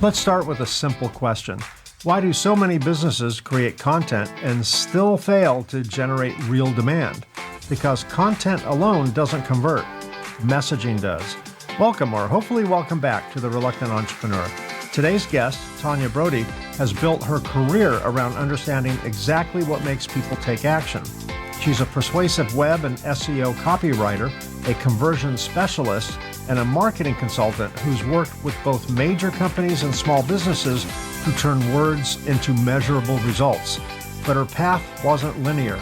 Let's start with a simple question. Why do so many businesses create content and still fail to generate real demand? Because content alone doesn't convert. Messaging does. Welcome, or hopefully welcome back to The Reluctant Entrepreneur. Today's guest, Tanya Brody, has built her career around understanding exactly what makes people take action. She's a persuasive web and SEO copywriter, a conversion specialist, and a marketing consultant who's worked with both major companies and small businesses who turn words into measurable results. But her path wasn't linear.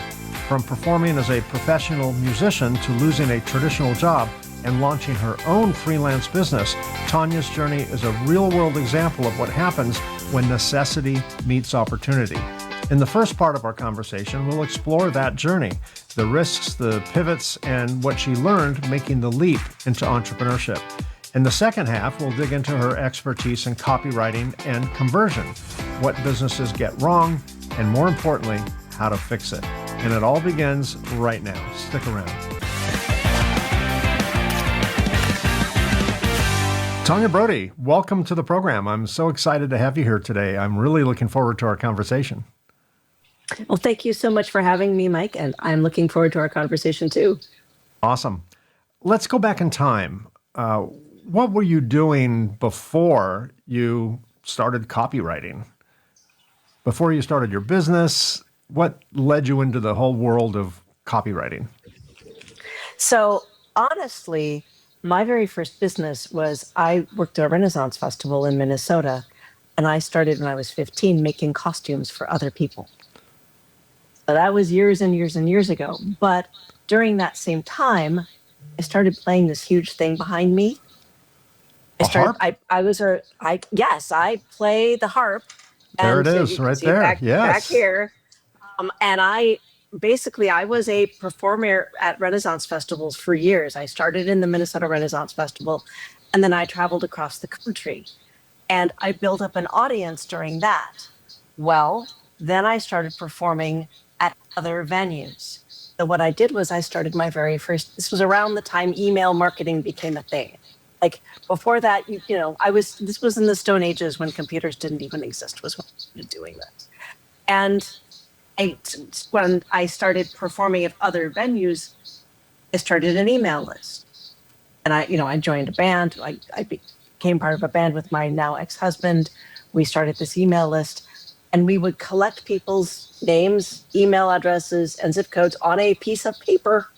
From performing as a professional musician to losing a traditional job and launching her own freelance business, Tanya's journey is a real-world example of what happens when necessity meets opportunity. In the first part of our conversation, we'll explore that journey, the risks, the pivots, and what she learned making the leap into entrepreneurship. In the second half, we'll dig into her expertise in copywriting and conversion, what businesses get wrong, and more importantly, how to fix it. And it all begins right now. Stick around. Tanya Brody, welcome to the program. I'm so excited to have you here today. I'm really looking forward to our conversation. Well, thank you so much for having me, Mike, and I'm looking forward to our conversation too. Awesome. Let's go back in time. What were you doing before you started copywriting? Before you started your business, what led you into the whole world of copywriting? So honestly, my very first business was I worked at a Renaissance festival in Minnesota, and I started when I was 15 making costumes for other people. So that was years and years and years ago. But during that same time, I started playing this huge thing behind me. Harp? Yes, I play the harp. There it And is, you can right see there. back Yes. here. And I was a performer at Renaissance festivals for years. I started in the Minnesota Renaissance Festival, and then I traveled across the country. And I built up an audience during that. Well, then I started performing at other venues. So what I did was I started my very first, this was around the time email marketing became a thing. Like before that, this was in the Stone Ages when computers didn't even exist, was when I started doing this. And when I started performing at other venues, I started an email list. And I joined a band. I became part of a band with my now ex-husband. We started this email list. And we would collect people's names, email addresses, and zip codes on a piece of paper.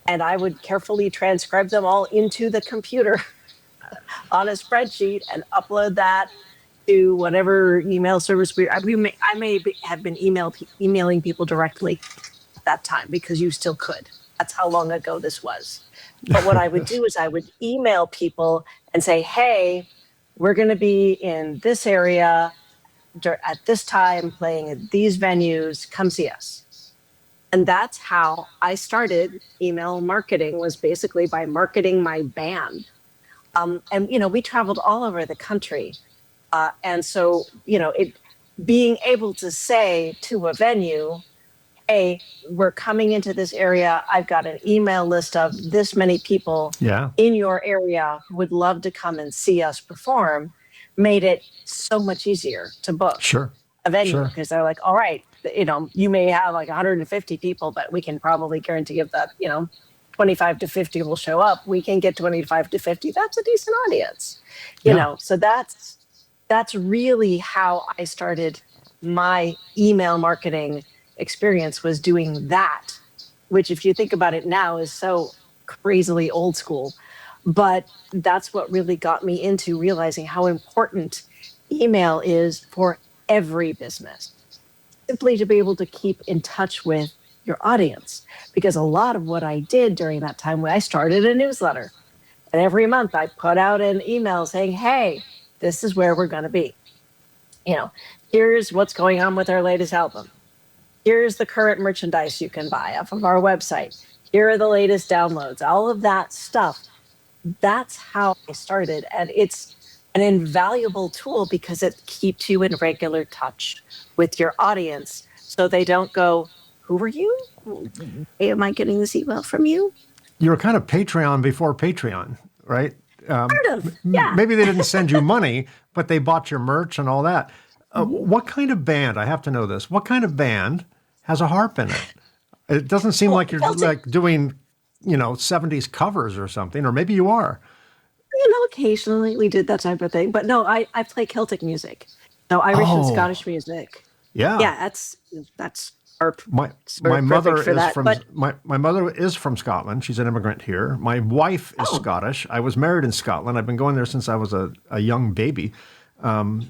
And I would carefully transcribe them all into the computer on a spreadsheet and upload that to whatever email service I may have been emailing people directly at that time because you still could. That's how long ago this was. But what I would do is I would email people and say, hey, we're going to be in this area at this time, playing at these venues, come see us. And that's how I started email marketing, was basically by marketing my band. We traveled all over the country. And so, being able to say to a venue, hey, we're coming into this area. I've got an email list of this many people in your area who would love to come and see us perform, made it so much easier to book a venue because they're like, all right, you may have like 150 people, but we can probably guarantee if that, 25 to 50 will show up. We can get 25 to 50. That's a decent audience, So that's really how I started my email marketing experience, was doing that, which if you think about it now is so crazily old school. But that's what really got me into realizing how important email is for every business. Simply to be able to keep in touch with your audience. Because a lot of what I did during that time, I started a newsletter. And every month I put out an email saying, hey, this is where we're going to be. Here's what's going on with our latest album. Here's the current merchandise you can buy off of our website. Here are the latest downloads, all of that stuff. That's how I started. And it's an invaluable tool because it keeps you in regular touch with your audience. So they don't go, who are you? Hey, am I getting this email from you? You were kind of Patreon before Patreon, right? Part of, yeah. Maybe they didn't send you money, but they bought your merch and all that. What kind of band? I have to know this. What kind of band has a harp in it? It doesn't seem Well, like you're Celtic, like doing, 70s covers or something, or maybe you are. occasionally we did that type of thing, but no, I play Celtic music. So Irish and Oh, Scottish music. yeah. Yeah, that's harp. My We're perfect mother for is that. from But my mother is from Scotland. She's an immigrant here. My wife is oh, Scottish. I was married in Scotland. I've been going there since I was a young baby, and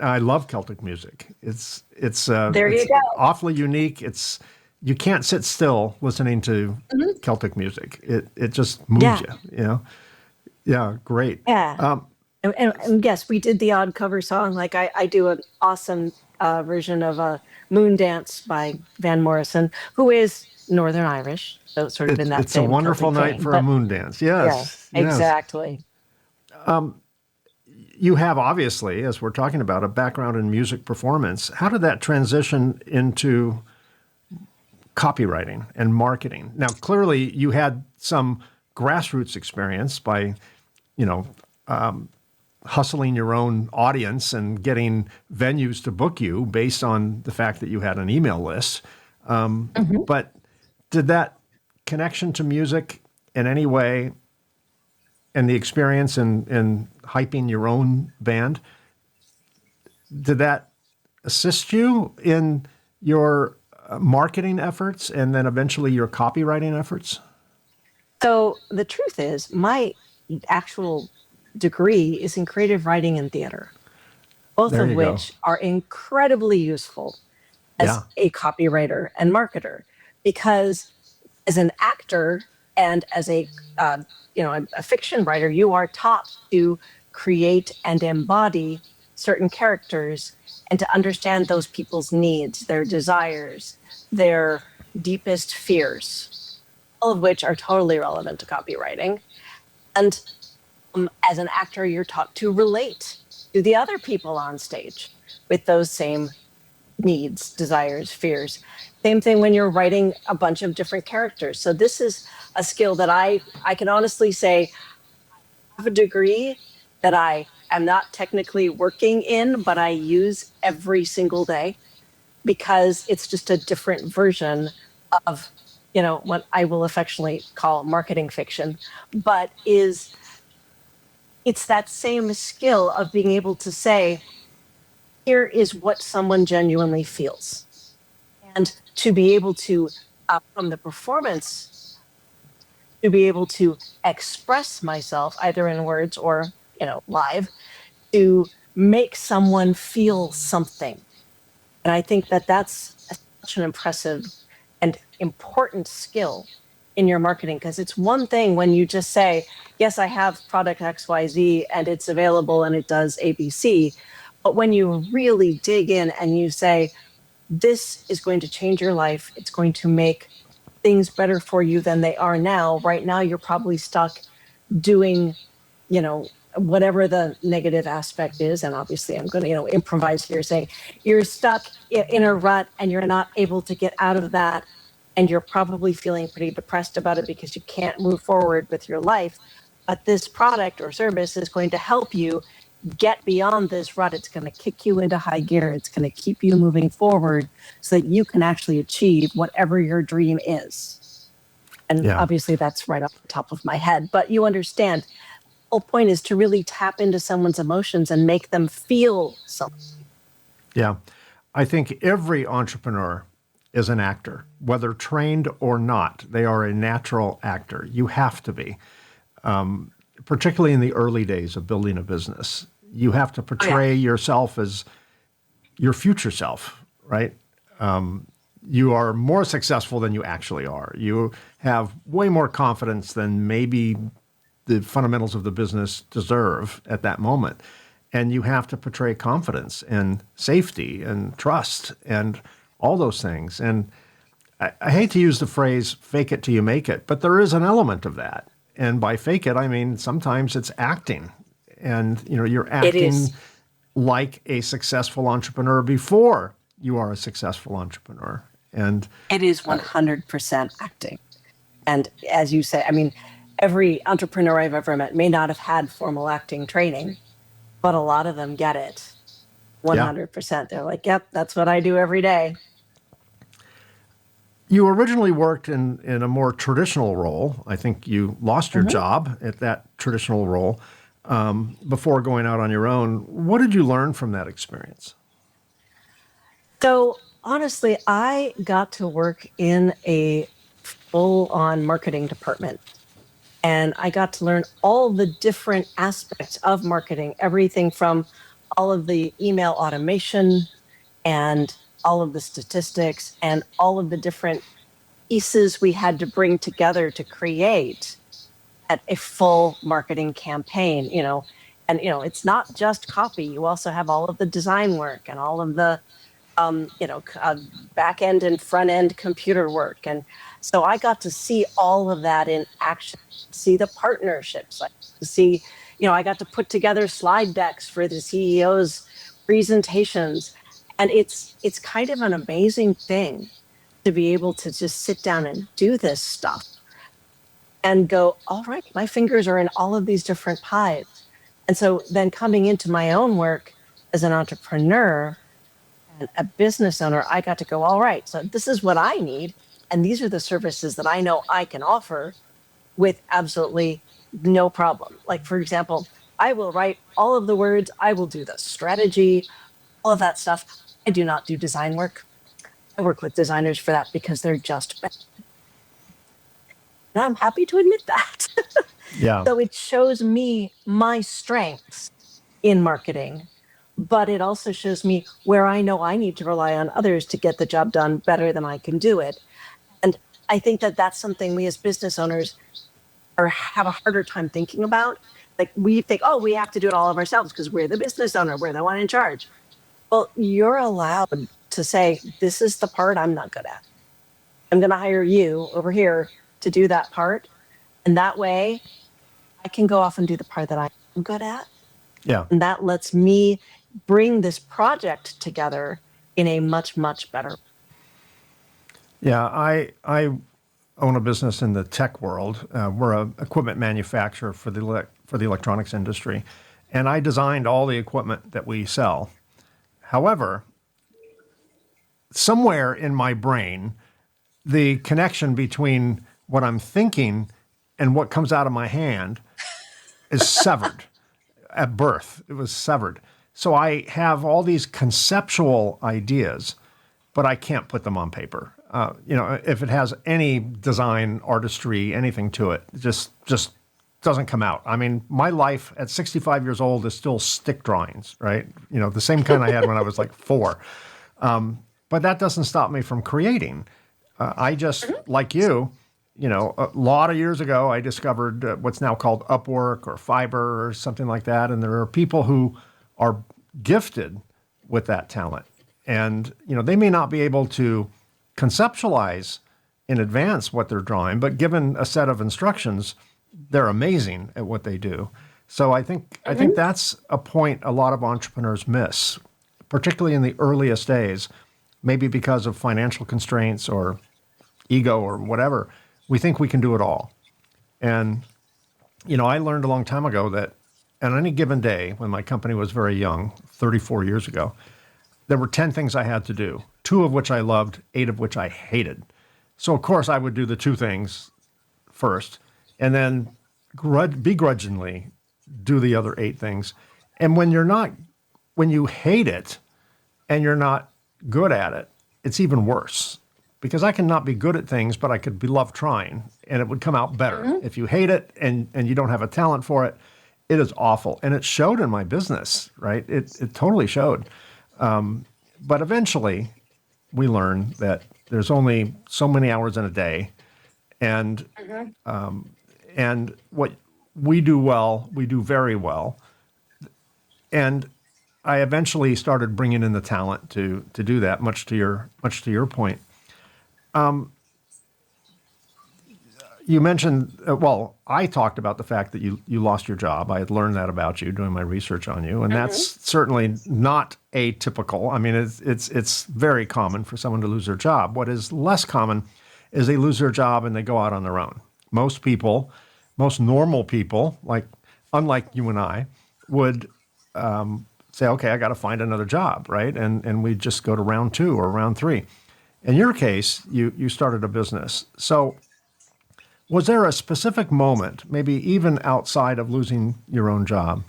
I love Celtic music. there you It's go. awfully unique. You can't sit still listening to Celtic music. It just moves Yeah, you. Yeah, great. yeah. And yes, we did the odd cover song. Like I do an awesome version of a Moon Dance by Van Morrison, who is Northern Irish, so it's sort of in that It's a same wonderful Celtic night vein. for a But moon dance. yeah, Yes, yes. exactly. You have obviously, as we're talking about, a background in music performance. How did that transition into copywriting and marketing? Now, clearly, you had some grassroots experience by, you know, hustling your own audience and getting venues to book you based on the fact that you had an email list. But did that connection to music in any way, and the experience in hyping your own band, did that assist you in your marketing efforts and then eventually your copywriting efforts? So the truth is, my actual degree is in creative writing and theater, both There of you go. which are incredibly useful Yeah. as a copywriter and marketer, because as an actor and as a fiction writer, you are taught to create and embody certain characters and to understand those people's needs, their desires, their deepest fears, all of which are totally relevant to copywriting. And as an actor, you're taught to relate to the other people on stage with those same needs, desires, fears. Same thing when you're writing a bunch of different characters. So this is a skill that I can honestly say I have a degree that I am not technically working in, but I use every single day because it's just a different version of what I will affectionately call marketing fiction, but it's that same skill of being able to say, here is what someone genuinely feels. And to be able to, from the performance, to be able to express myself either in words or, live, to make someone feel something. And I think that that's such an impressive and important skill in your marketing, because it's one thing when you just say, yes, I have product XYZ and it's available and it does ABC. But when you really dig in and you say, this is going to change your life, it's going to make things better for you than they are now. Right now, you're probably stuck doing, whatever the negative aspect is. And obviously, I'm going to, improvise here, saying you're stuck in a rut and you're not able to get out of that. And you're probably feeling pretty depressed about it because you can't move forward with your life. But this product or service is going to help you get beyond this rut. It's going to kick you into high gear. It's going to keep you moving forward so that you can actually achieve whatever your dream is. And Yeah. obviously, that's right off the top of my head. But you understand, the whole point is to really tap into someone's emotions and make them feel something. Yeah. I think every entrepreneur is an actor, whether trained or not. They are a natural actor. You have to be, particularly in the early days of building a business. You have to Oh, yeah. portray yourself as your future self, right? You are more successful than you actually are. You have way more confidence than maybe the fundamentals of the business deserve at that moment. And you have to portray confidence and safety and trust and all those things. And I hate to use the phrase fake it till you make it, but there is an element of that. And by fake it, I mean sometimes it's acting. And you're It acting is. like a successful entrepreneur before you are a successful entrepreneur. And It is 100% acting. And as you say, I mean, every entrepreneur I've ever met may not have had formal acting training, but a lot of them get it Yeah. 100%. They're like, yep, that's what I do every day. You originally worked in a more traditional role. I think you lost your job at that traditional role before going out on your own. What did you learn from that experience? So honestly, I got to work in a full on marketing department. And I got to learn all the different aspects of marketing, everything from all of the email automation and all of the statistics and all of the different pieces we had to bring together to create at a full marketing campaign, and it's not just copy. You also have all of the design work and all of the back end and front end computer work. And so I got to see all of that in action, see the partnerships, I got to put together slide decks for the CEO's presentations. And it's kind of an amazing thing to be able to just sit down and do this stuff and go, all right, my fingers are in all of these different pies. And so then coming into my own work as an entrepreneur and a business owner, I got to go, all right, so this is what I need. And these are the services that I know I can offer with absolutely no problem. Like, for example, I will write all of the words, I will do the strategy, all of that stuff. I do not do design work. I work with designers for that because they're just better. And I'm happy to admit that. Yeah. So it shows me my strengths in marketing, but it also shows me where I know I need to rely on others to get the job done better than I can do it. And I think that that's something we as business owners have a harder time thinking about. Like we think, oh, we have to do it all of ourselves because we're the business owner, we're the one in charge. Well, you're allowed to say, this is the part I'm not good at. I'm going to hire you over here to do that part. And that way I can go off and do the part that I'm good at. Yeah. And that lets me bring this project together in a much, much better way. Yeah. I own a business in the tech world. We're an equipment manufacturer for the electronics industry. And I designed all the equipment that we sell. However, somewhere in my brain, the connection between what I'm thinking and what comes out of my hand is severed at birth. It was severed. So I have all these conceptual ideas, but I can't put them on paper. If it has any design, artistry, anything to it, just doesn't come out. I mean, my life at 65 years old is still stick drawings, right? The same kind I had when I was like 4. But that doesn't stop me from creating. I just, like you, a lot of years ago, I discovered what's now called Upwork or Fiverr or something like that. And there are people who are gifted with that talent. And, they may not be able to conceptualize in advance what they're drawing, but given a set of instructions, they're amazing at what they do. So I think that's a point a lot of entrepreneurs miss, particularly in the earliest days, maybe because of financial constraints or ego or whatever. We think we can do it all. And, I learned a long time ago that on any given day, when my company was very young, 34 years ago, there were 10 things I had to do, 2 of which I loved, 8 of which I hated. So, of course, I would do the 2 things first and then begrudgingly do the other 8 things. And when you hate it and you're not good at it, it's even worse. Because I can not be good at things, but I could love trying, and it would come out better. If you hate it and you don't have a talent for it, it is awful. And it showed in my business, right? It totally showed. But eventually, we learn that there's only so many hours in a day, and what we do well, we do very well. And I eventually started bringing in the talent to do that. Much to your point. You mentioned, I talked about the fact that you lost your job. I had learned that about you doing my research on you, and that's certainly not atypical. I mean, it's very common for someone to lose their job. What is less common is they lose their job and they go out on their own. Most normal people, unlike you and I, would say, okay, I got to find another job, right? And we just go to round 2 or round 3. In your case, you started a business. So was there a specific moment, maybe even outside of losing your own job,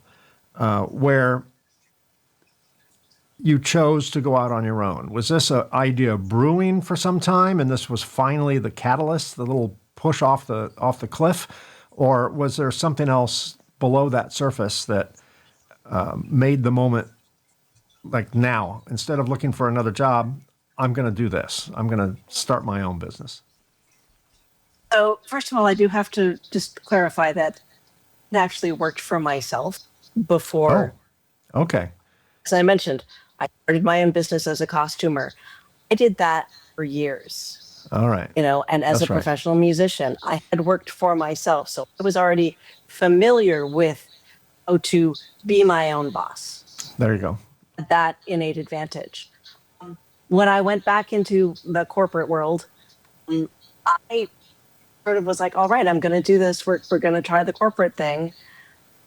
where you chose to go out on your own? Was this an idea brewing for some time, and this was finally the catalyst, the little push off the cliff, or was there something else below that surface that made the moment like now? Instead of looking for another job, I'm going to do this. I'm going to start my own business. So first of all, I do have to just clarify that I actually worked for myself before. Oh, okay. As I mentioned, I started my own business as a costumer. I did that for years. All right. And as That's a right. professional musician, I had worked for myself. So I was already familiar with how to be my own boss. There you go. That innate advantage. When I went back into the corporate world, I sort of was like, all right, I'm going to do this. We're going to try the corporate thing.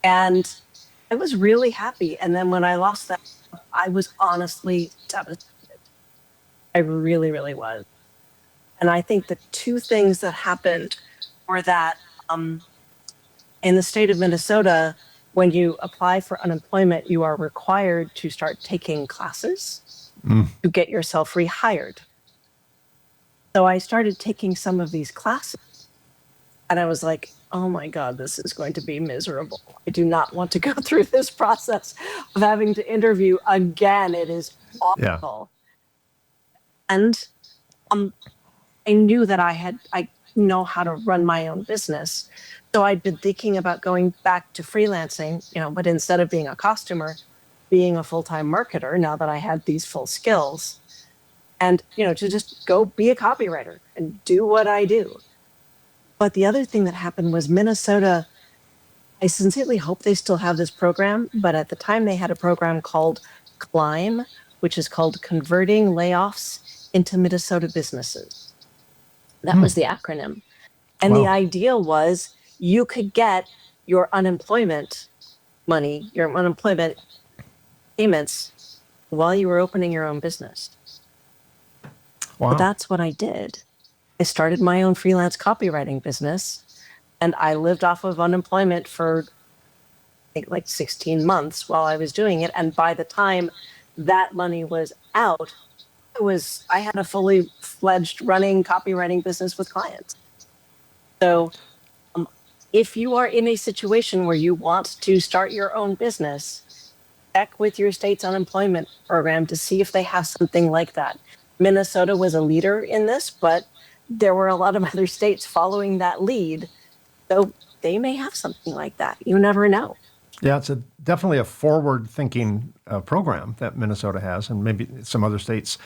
And I was really happy. And then when I lost that, I was honestly devastated. I really, really was. And I think the two things that happened were that in the state of Minnesota, when you apply for unemployment, you are required to start taking classes to get yourself rehired. So I started taking some of these classes. And I was like, oh my God, this is going to be miserable. I do not want to go through this process of having to interview again. It is awful. Yeah. And I knew that I know how to run my own business. So I'd been thinking about going back to freelancing, but instead of being a costumer, being a full-time marketer, now that I had these full skills, and, to just go be a copywriter and do what I do. But the other thing that happened was Minnesota, I sincerely hope they still have this program, but at the time they had a program called CLIMB, which is called Converting Layoffs into Minnesota Businesses. That was the acronym. And the idea was you could get your unemployment money, your unemployment payments while you were opening your own business. Wow. So that's what I did. I started my own freelance copywriting business, and I lived off of unemployment for, I think, like 16 months while I was doing it. And by the time that money was out, I had a fully fledged running copywriting business with clients. So if you are in a situation where you want to start your own business, check with your state's unemployment program to see if they have something like that. Minnesota was a leader in this, but there were a lot of other states following that lead. So they may have something like that. You never know. Yeah, it's definitely a forward-thinking program that Minnesota has, and maybe some other states.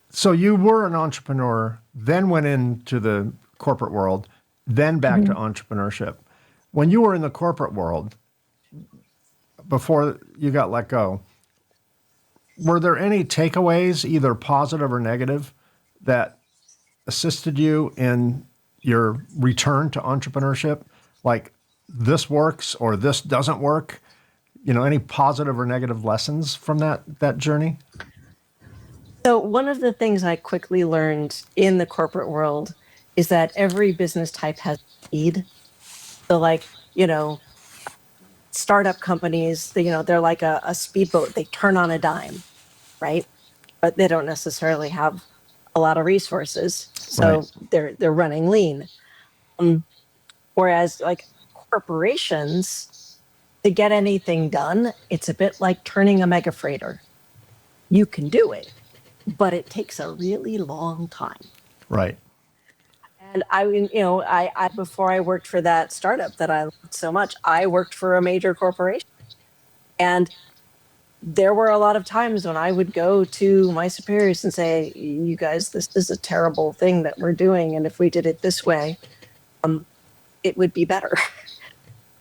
So you were an entrepreneur, then went into the corporate world, then back to entrepreneurship. When you were in the corporate world, before you got let go, were there any takeaways, either positive or negative, that assisted you in your return to entrepreneurship? Like, this works or this doesn't work? Any positive or negative lessons from that journey? So one of the things I quickly learned in the corporate world is that every business type has need. So startup companies, they're like a speedboat. They turn on a dime, right? But they don't necessarily have a lot of resources. So right. They're running lean. Whereas like corporations, to get anything done, it's a bit like turning a mega freighter. You can do it, but it takes a really long time. Right. And I before I worked for that startup that I loved so much, I worked for a major corporation. And there were a lot of times when I would go to my superiors and say, you guys, this is a terrible thing that we're doing. And if we did it this way, it would be better.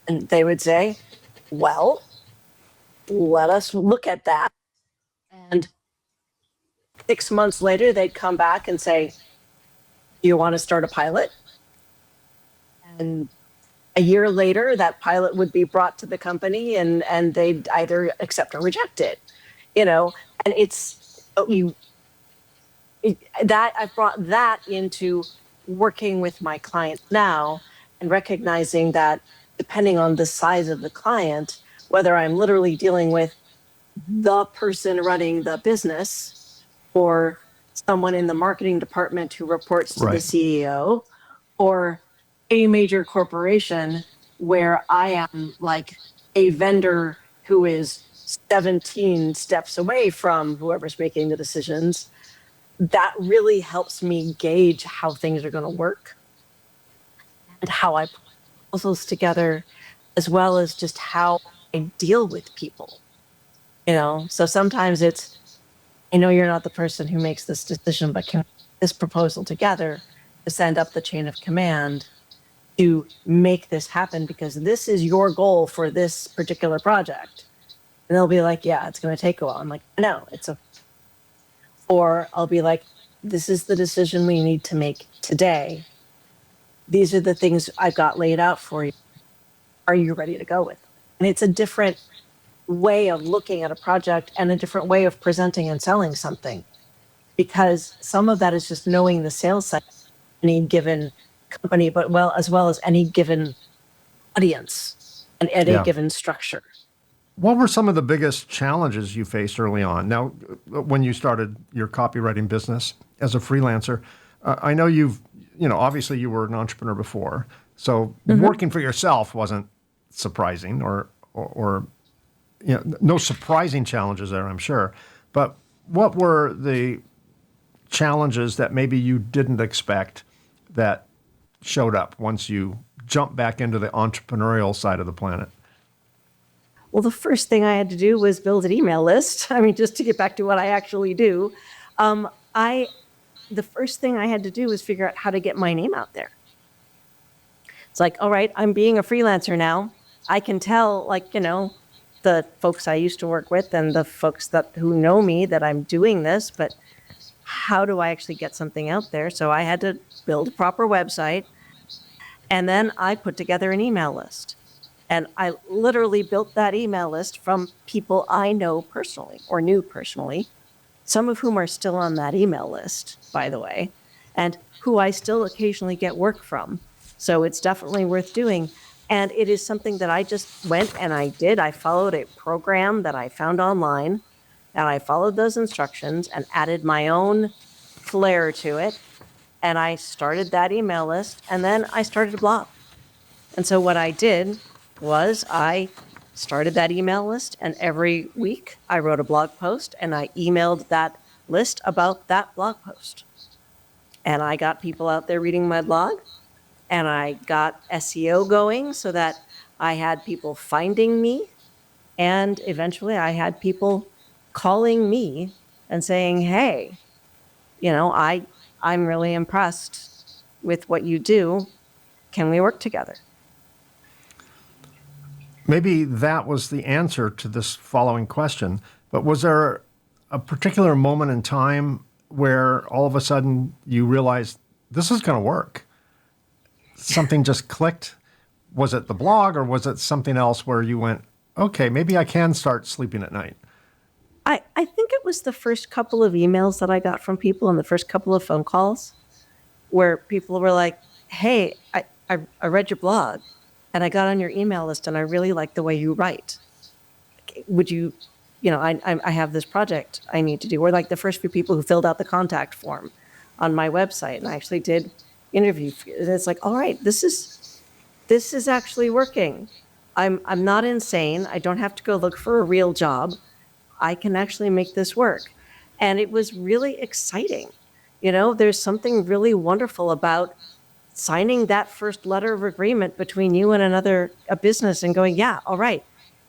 And they would say, well, let us look at that. And 6 months later, they'd come back and say, do you want to start a pilot? And A year later, that pilot would be brought to the company, and they'd either accept or reject it, you know, and that I've brought that into working with my clients now, and recognizing that depending on the size of the client, whether I'm literally dealing with the person running the business or someone in the marketing department who reports to the Right. CEO, or a major corporation where I am like a vendor who is 17 steps away from whoever's making the decisions, that really helps me gauge how things are going to work and how I put proposals together, as well as just how I deal with people. So sometimes it's, I know you're not the person who makes this decision, but can we put this proposal together to send up the chain of command to make this happen, because this is your goal for this particular project. And they'll be like, yeah, it's going to take a while. I'm like, no, or I'll be like, this is the decision we need to make today. These are the things I've got laid out for you. Are you ready to go with them? And it's a different way of looking at a project and a different way of presenting and selling something, because some of that is just knowing the sales cycle of any given company, but as well as any given audience and any given structure. What were some of the biggest challenges you faced early on? Now, when you started your copywriting business as a freelancer, I know obviously you were an entrepreneur before, so working for yourself wasn't surprising, or no surprising challenges there, I'm sure. But what were the challenges that maybe you didn't expect that showed up once you jumped back into the entrepreneurial side of the planet? Well, the first thing I had to do was build an email list. I mean, just to get back to what I actually do, the first thing I had to do was figure out how to get my name out there. It's like, all right, I'm being a freelancer now. I can tell, the folks I used to work with and the folks who know me that I'm doing this, but how do I actually get something out there? So I had to build a proper website, and then I put together an email list. And I literally built that email list from people I know personally or knew personally, some of whom are still on that email list, by the way, and who I still occasionally get work from. So it's definitely worth doing. And it is something that I just went and I did. I followed a program that I found online, and I followed those instructions and added my own flair to it. And I started that email list, and then I started a blog. And so what I did was I started that email list, and every week I wrote a blog post and I emailed that list about that blog post. And I got people out there reading my blog, and I got SEO going so that I had people finding me, and eventually I had people calling me and saying, hey, I'm really impressed with what you do. Can we work together? Maybe that was the answer to this following question, but was there a particular moment in time where all of a sudden you realized this is going to work? Something just clicked? Was it the blog, or was it something else where you went, okay, maybe I can start sleeping at night? I think it was the first couple of emails that I got from people and the first couple of phone calls where people were like, hey, I read your blog and I got on your email list and I really like the way you write. Would you, I have this project I need to do. Or like the first few people who filled out the contact form on my website, and I actually did interview. It's like, all right, this is actually working. I'm not insane. I don't have to go look for a real job. I can actually make this work. And it was really exciting. There's something really wonderful about signing that first letter of agreement between you and a business and going, yeah, all right,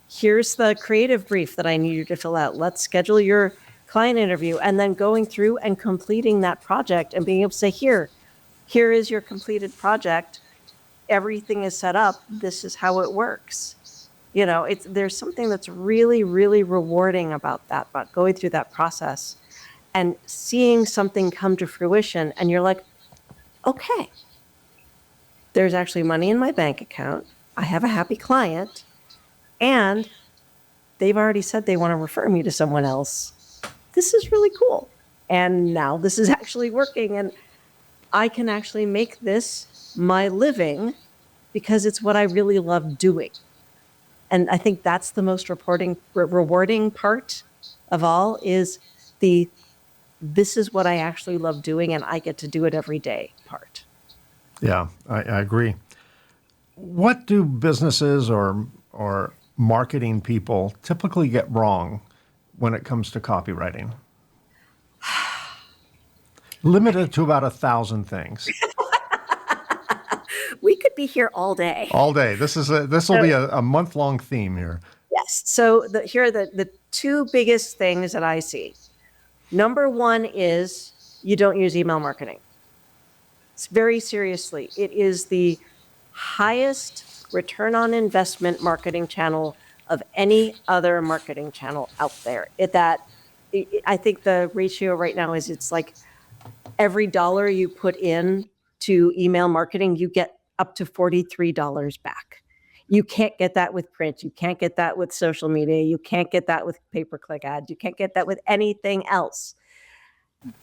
here's the creative brief that I need you to fill out. Let's schedule your client interview. And then going through and completing that project and being able to say, here is your completed project. Everything is set up. This is how it works. There's something that's really, really rewarding about that, about going through that process and seeing something come to fruition. And you're like, okay, there's actually money in my bank account. I have a happy client, and they've already said they want to refer me to someone else. This is really cool. And now this is actually working, and I can actually make this my living because it's what I really love doing. And I think that's the most rewarding part of all is this is what I actually love doing, and I get to do it every day part. Yeah, I agree. What do businesses or marketing people typically get wrong when it comes to copywriting? Limited to about 1,000 things. We could be here all day. All day. This will be a month-long theme here. Yes. So here are the two biggest things that I see. Number one is you don't use email marketing. It's very seriously. It is the highest return on investment marketing channel of any other marketing channel out there. I think the ratio right now is it's like every dollar you put in to email marketing, you get up to $43 back. You can't get that with print. You can't get that with social media. You can't get that with pay-per-click ads. You can't get that with anything else.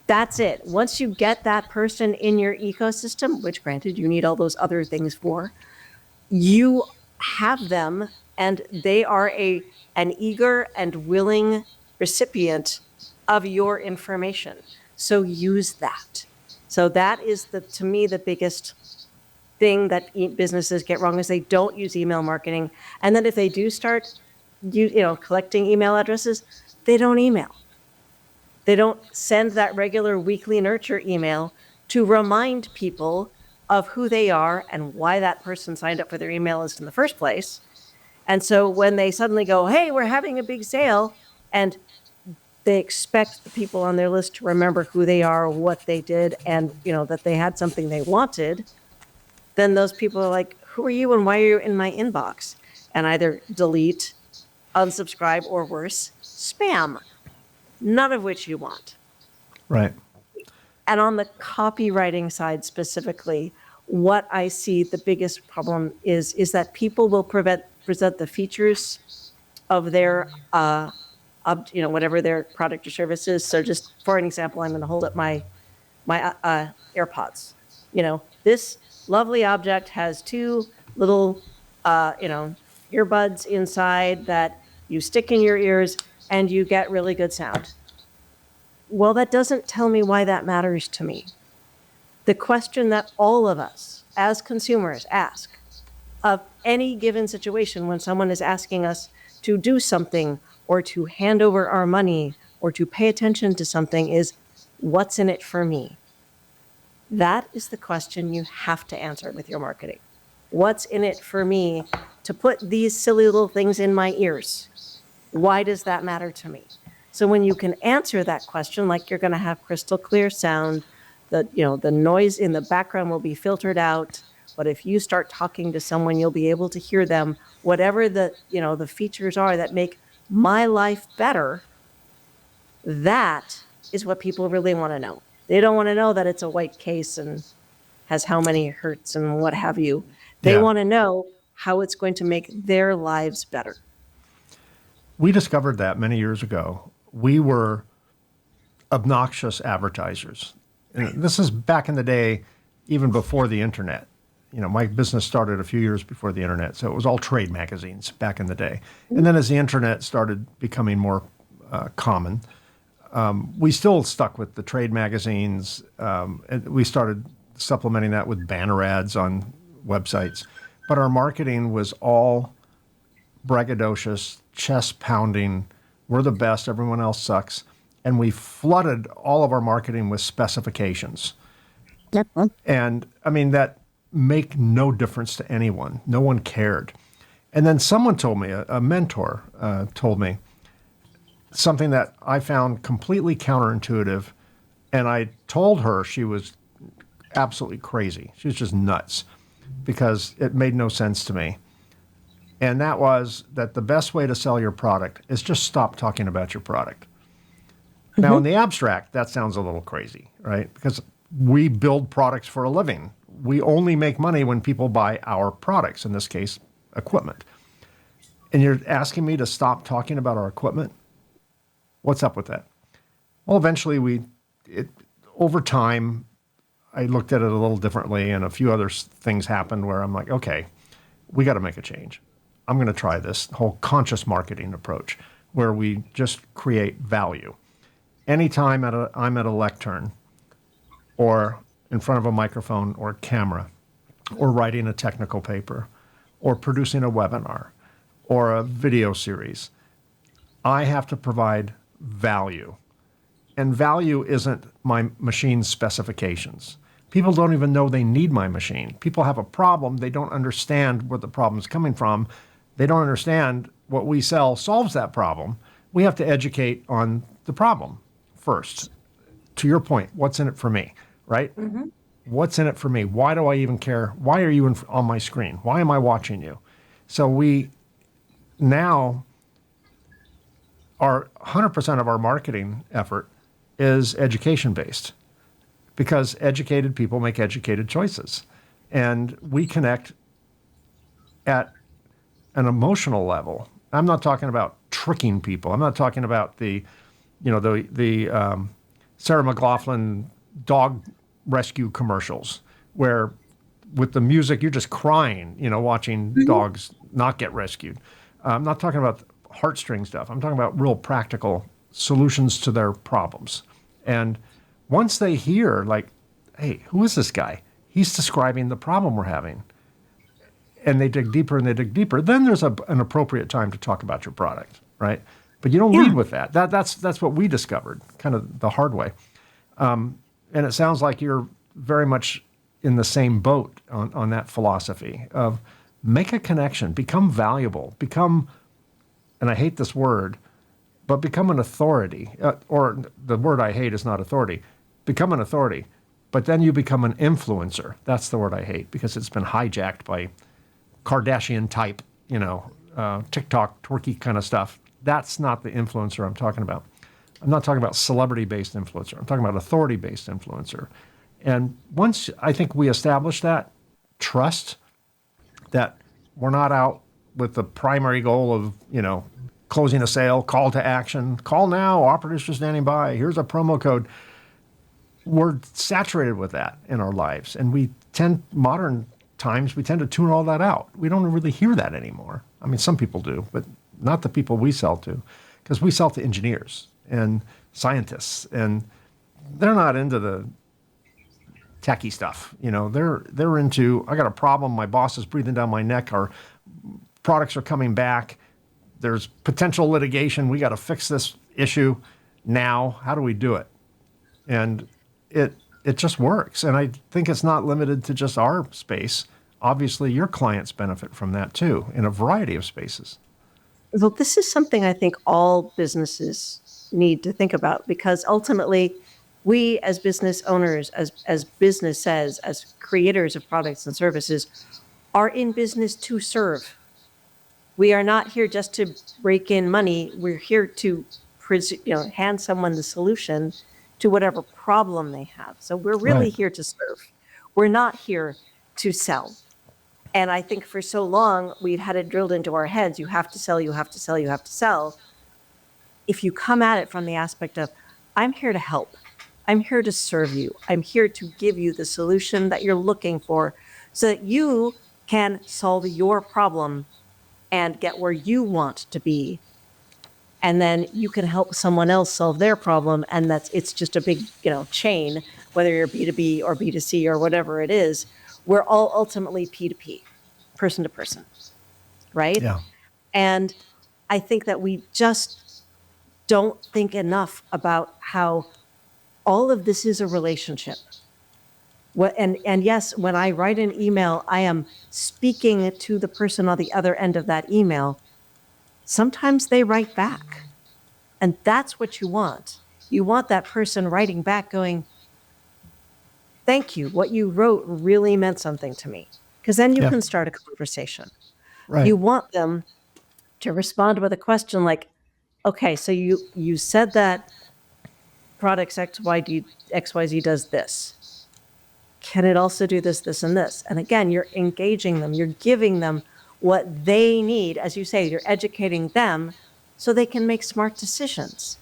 That's it. Once you get that person in your ecosystem, which granted you need all those other things for, you have them and they are an eager and willing recipient of your information. So use that. So that is to me, the biggest thing that businesses get wrong is they don't use email marketing. And then if they do start, collecting email addresses, they don't email. They don't send that regular weekly nurture email to remind people of who they are and why that person signed up for their email list in the first place. And so when they suddenly go, hey, we're having a big sale, and they expect the people on their list to remember who they are, what they did, and that they had something they wanted, then those people are like, who are you and why are you in my inbox? And either delete, unsubscribe, or worse, spam. None of which you want. Right. And on the copywriting side specifically, what I see the biggest problem is that people will present the features of their, whatever their product or service is. So just for an example, I'm going to hold up my AirPods. This lovely object has two little, earbuds inside that you stick in your ears and you get really good sound. Well, that doesn't tell me why that matters to me. The question that all of us as consumers ask of any given situation when someone is asking us to do something or to hand over our money or to pay attention to something is, what's in it for me? That is the question you have to answer with your marketing. What's in it for me to put these silly little things in my ears? Why does that matter to me? So when you can answer that question, like you're going to have crystal clear sound, the noise in the background will be filtered out. But if you start talking to someone, you'll be able to hear them. Whatever the features are that make my life better, that is what people really want to know. They don't want to know that it's a white case and has how many hertz and what have you. They want to know how it's going to make their lives better. We discovered that many years ago. We were obnoxious advertisers. And this is back in the day, even before the internet. My business started a few years before the internet, so it was all trade magazines back in the day. And then as the internet started becoming more common, we still stuck with the trade magazines. And we started supplementing that with banner ads on websites. But our marketing was all braggadocious, chest pounding, we're the best, everyone else sucks. And we flooded all of our marketing with specifications. Yep. And that make no difference to anyone. No one cared. And then someone told me, a mentor told me something that I found completely counterintuitive. And I told her she was absolutely crazy. She was just nuts because it made no sense to me. And that was that the best way to sell your product is just stop talking about your product. Mm-hmm. Now, in the abstract, that sounds a little crazy, right? Because we build products for a living. We only make money when people buy our products, in this case, equipment. And you're asking me to stop talking about our equipment? What's up with that? Well, eventually over time, I looked at it a little differently, and a few other things happened where I'm like, okay, we got to make a change. I'm going to try this whole conscious marketing approach where we just create value. Anytime I'm at a lectern or in front of a microphone or camera or writing a technical paper or producing a webinar or a video series, I have to provide value. And value isn't my machine's specifications. People don't even know they need my machine. People have a problem. They don't understand where the problem's coming from. They don't understand what we sell solves that problem. We have to educate on the problem first. To your point, what's in it for me, right? Mm-hmm. What's in it for me? Why do I even care? Why are you on my screen? Why am I watching you? So we now are 100% of our marketing effort is education-based, because educated people make educated choices. And we connect at an emotional level. I'm not talking about tricking people. I'm not talking about the Sarah McLachlan dog rescue commercials where with the music, you're just crying, watching dogs not get rescued. I'm not talking about heartstring stuff. I'm talking about real practical solutions to their problems. And once they hear, like, hey, who is this guy? He's describing the problem we're having. And they dig deeper and they dig deeper. Then there's an appropriate time to talk about your product, right? But you don't lead with that. That's what we discovered, kind of the hard way. And it sounds like you're very much in the same boat on that philosophy of make a connection, become valuable, become, and I hate this word, but become an authority, or the word I hate is not authority, become an authority, but then you become an influencer. That's the word I hate because it's been hijacked by Kardashian type, TikTok, twerky kind of stuff. That's not the influencer I'm talking about. I'm not talking about celebrity-based influencer. I'm talking about authority-based influencer. And once I think we establish that trust, that we're not out with the primary goal of, closing a sale, call to action, call now, operators are standing by, here's a promo code. We're saturated with that in our lives. And modern times, we tend to tune all that out. We don't really hear that anymore. I mean, some people do, but not the people we sell to, because we sell to engineers and scientists, and they're not into the techie stuff. They're into, I got a problem, my boss is breathing down my neck, our products are coming back, there's potential litigation, we got to fix this issue now. How do we do it? And it just works. And I think it's not limited to just our space. Obviously, your clients benefit from that too, in a variety of spaces. Well, this is something I think all businesses need to think about, because ultimately, we as business owners, as businesses, as creators of products and services, are in business to serve. We are not here just to rake in money. We're here to hand someone the solution to whatever problem they have. So we're really here to serve. We're not here to sell. And I think for so long, we've had it drilled into our heads, you have to sell, you have to sell, you have to sell. If you come at it from the aspect of, I'm here to help, I'm here to serve you, I'm here to give you the solution that you're looking for so that you can solve your problem and get where you want to be. And then you can help someone else solve their problem. And it's just a big, chain, whether you're B2B or B2C or whatever it is. We're all ultimately P2P, person to person, right? Yeah. And I think that we just don't think enough about how all of this is a relationship. And yes, when I write an email, I am speaking to the person on the other end of that email. Sometimes they write back. And that's what you want. You want that person writing back going, thank you. What you wrote really meant something to me. Because then you can start a conversation. Right. You want them to respond with a question like, okay, so you said that products XYZ does this. Can it also do this, this, and this? And again, you're engaging them. You're giving them what they need. As you say, you're educating them so they can make smart decisions.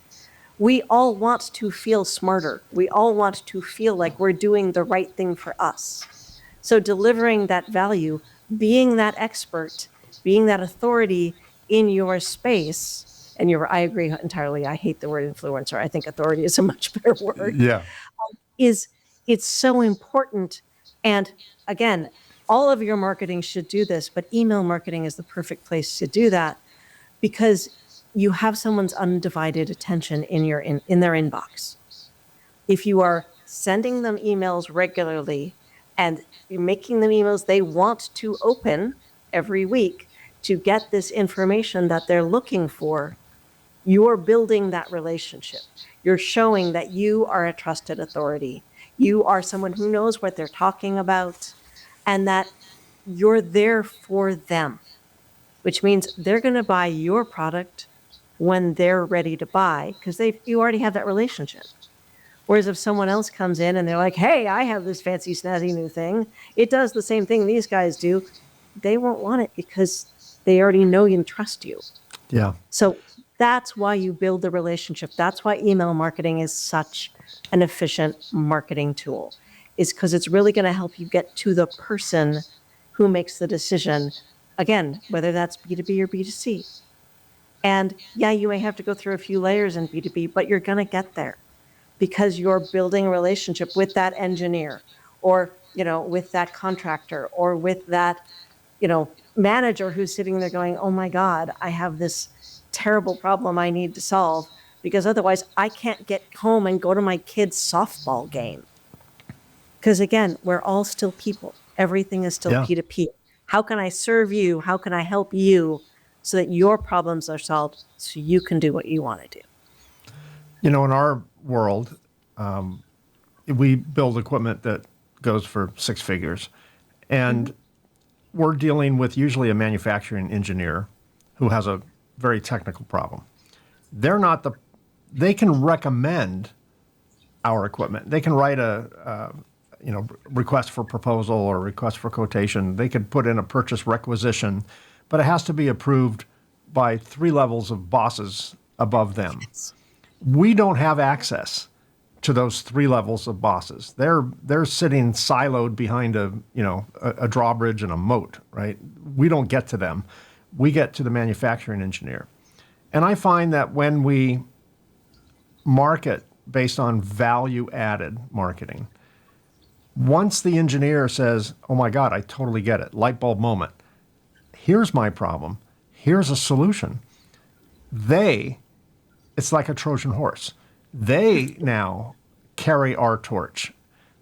We all want to feel smarter. We all want to feel like we're doing the right thing for us. So delivering that value, being that expert, being that authority in your space, and I agree entirely. I hate the word influencer. I think authority is a much better word. Yeah. It's so important. And again, all of your marketing should do this, but email marketing is the perfect place to do that because you have someone's undivided attention in their inbox. If you are sending them emails regularly and you're making them emails they want to open every week to get this information that they're looking for, you're building that relationship. You're showing that you are a trusted authority. You are someone who knows what they're talking about and that you're there for them, which means they're going to buy your product when they're ready to buy because you already have that relationship. Whereas if someone else comes in and they're like, hey, I have this fancy snazzy new thing, it does the same thing these guys do, they won't want it because they already know and trust you. Yeah. So that's why you build the relationship. That's why email marketing is such an efficient marketing tool, is because it's really going to help you get to the person who makes the decision, again, whether that's B2B or B2C. And yeah, you may have to go through a few layers in B2B, but you're going to get there because you're building a relationship with that engineer or, with that contractor or with that, manager who's sitting there going, oh my God, I have this terrible problem I need to solve because otherwise I can't get home and go to my kid's softball game. Because again, we're all still people. Everything is still P2P. How can I serve you? How can I help you so that your problems are solved so you can do what you want to do? In our world, we build equipment that goes for six figures. And we're dealing with usually a manufacturing engineer who has a very technical problem. They can recommend our equipment. They can write a request for proposal or request for quotation. They could put in a purchase requisition, but it has to be approved by 3 levels of bosses above them. We don't have access to those 3 levels of bosses. They're sitting siloed behind a drawbridge and a moat, right? We don't get to them. We get to the manufacturing engineer. And I find that when we market based on value-added marketing, once the engineer says, oh my God, I totally get it, light bulb moment, here's my problem, here's a solution, it's like a Trojan horse. They now carry our torch.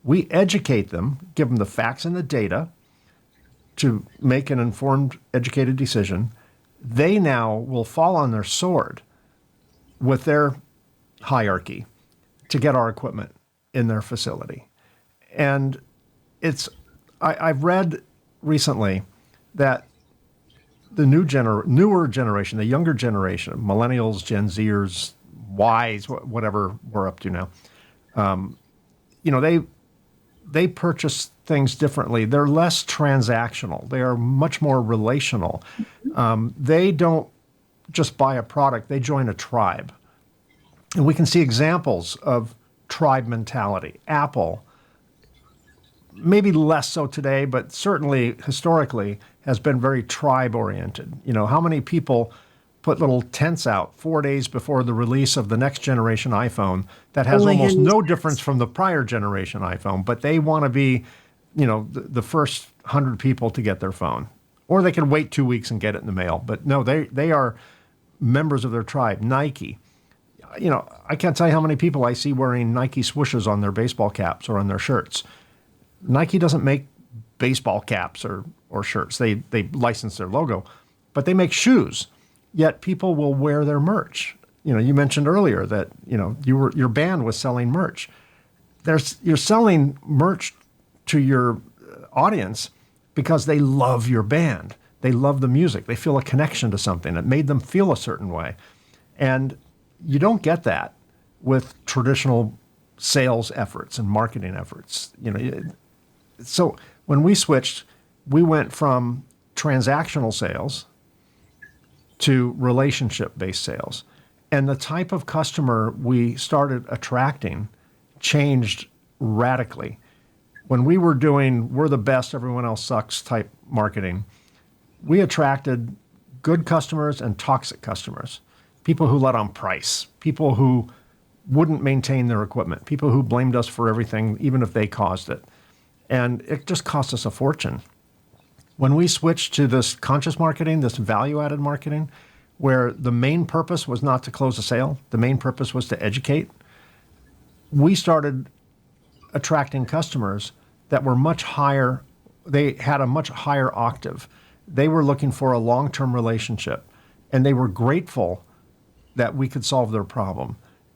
We educate them, give them the facts and the data to make an informed, educated decision. They now will fall on their sword with their hierarchy to get our equipment in their facility. And I've read recently that the newer generation, the younger generation, millennials, Gen Zers, Ys, whatever we're up to now, they purchase things differently. They're less transactional. They are much more relational. They don't just buy a product, they join a tribe. And we can see examples of tribe mentality. Apple, maybe less so today, but certainly historically has been very tribe-oriented. How many people put little tents out 4 days before the release of the next generation iPhone that has almost no difference from the prior generation iPhone, but they want to be, the first 100 people to get their phone. Or they can wait 2 weeks and get it in the mail. But no, they are members of their tribe. Nike. I can't tell you how many people I see wearing Nike swooshes on their baseball caps or on their shirts. Nike doesn't make baseball caps or shirts. They license their logo, but they make shoes. Yet people will wear their merch. You mentioned earlier that your band was selling merch. You're selling merch to your audience because they love your band. They love the music. They feel a connection to something. It made them feel a certain way. And you don't get that with traditional sales efforts and marketing efforts. So when we switched, we went from transactional sales to relationship-based sales. And the type of customer we started attracting changed radically. When we were doing we're the best, everyone else sucks type marketing, we attracted good customers and toxic customers, people who let on price, people who wouldn't maintain their equipment, people who blamed us for everything, even if they caused it. And it just cost us a fortune. When we switched to this conscious marketing, this value-added marketing, where the main purpose was not to close a sale, the main purpose was to educate, we started attracting customers that were much higher. They had a much higher octave. They were looking for a long-term relationship, and they were grateful that we could solve their problem.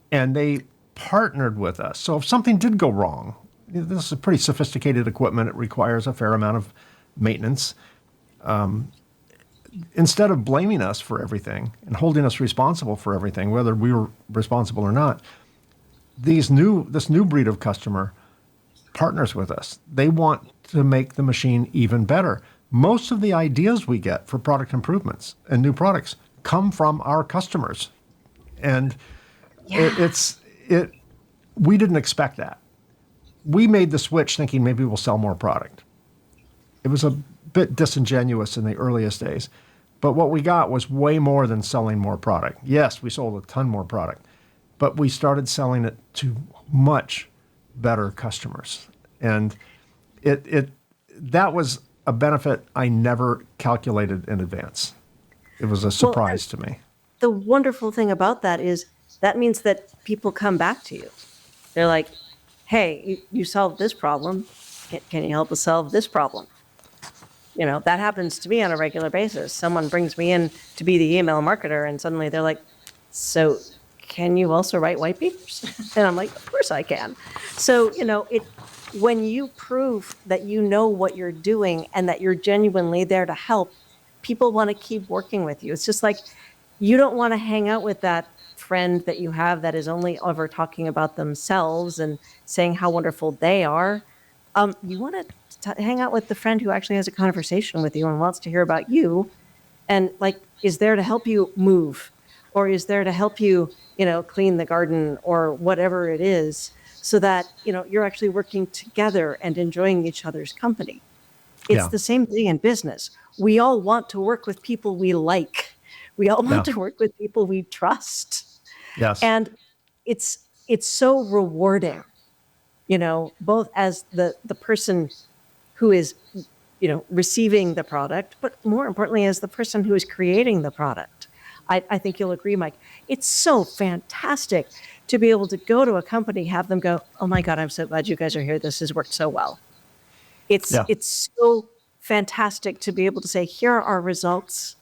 And they partnered with us. So if something did go wrong, this is pretty sophisticated equipment. It requires a fair amount of maintenance. Instead of blaming us for everything and holding us responsible for everything, whether we were responsible or not, this new breed of customer partners with us. They want to make the machine even better. Most of the ideas we get for product improvements and new products come from our customers. And we didn't expect that. We made the switch thinking maybe we'll sell more product. It was a bit disingenuous in the earliest days, but what we got was way more than selling more product. Yes, we sold a ton more product, but we started selling it to much better customers. And that was a benefit I never calculated in advance. It was a surprise to me. The wonderful thing about that is that means that people come back to you. They're like, hey, you solved this problem. Can you help us solve this problem? You know, that happens to me on a regular basis. Someone brings me in to be the email marketer, and suddenly they're like, so can you also write white papers? And I'm like, of course I can. So, you know, when you prove that you know what you're doing and that you're genuinely there to help, people want to keep working with you. It's just like, you don't want to hang out with that friend that you have that is only ever talking about themselves and saying how wonderful they are. You want to hang out with the friend who actually has a conversation with you and wants to hear about you and like is there to help you move or is there to help you, you know, clean the garden or whatever it is so that, you know, you're actually working together and enjoying each other's company. It's the same thing in business. We all want to work with people we like. We all want to work with people we trust. Yes. And it's so rewarding, you know, both as the person who is, you know, receiving the product, but more importantly, as the person who is creating the product. I think you'll agree, Mike. It's so fantastic to be able to go to a company, have them go, oh my God, I'm so glad you guys are here. This has worked so well. It's so fantastic to be able to say, here are our results,